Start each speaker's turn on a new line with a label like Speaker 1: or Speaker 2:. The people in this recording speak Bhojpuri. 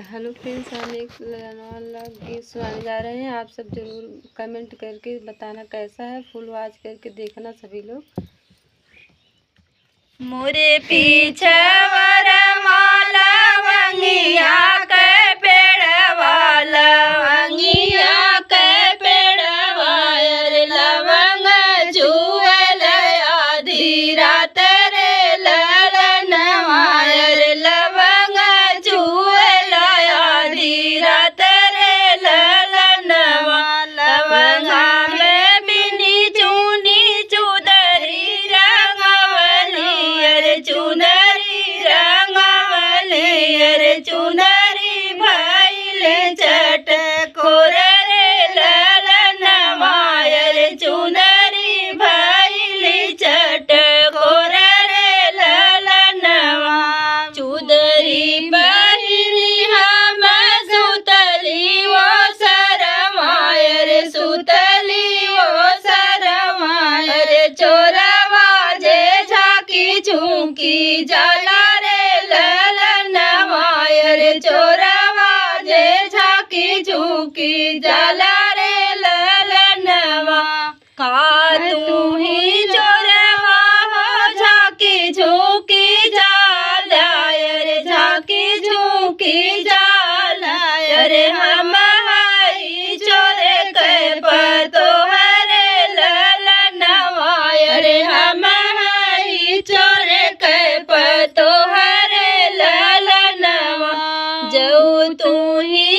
Speaker 1: हेलो फ्रेंड्स, हम एक वाला गीत सुनाने जा रहे हैं। आप सब जरूर कमेंट करके बताना कैसा है। फुल वॉच करके देखना सभी लोग।
Speaker 2: मोरे पीछे वरमाला वंगिया के पेड़वाला वंगिया के पेड़वायर लवंग चुअल आधी रात रे ललन वायर लवंग चुअल आधी रात रे ललन लवंगा में बिनी चुनी चुदरी रंगवली अरे चुनरी रंगवली अरे चुनरी भैले चटकोर रे ललन मायर चुनरी भैले चटकोर रे ललन चुदरी बहिरी हम सुतली वो सरमायर सुतली वो सरमायर चोरवा जे झाकी झुकी जाला रे ललन मायर चोरवा जे झाकी झुकी जाला रे ललन का तू ही चोरवा हो झाकी झुकी जाला रे झाकी झुकी जाला रे हम हई चोरे के पर तो हरे ललन रे हम हई चोरे के पर तो हरे ललन जो तू ही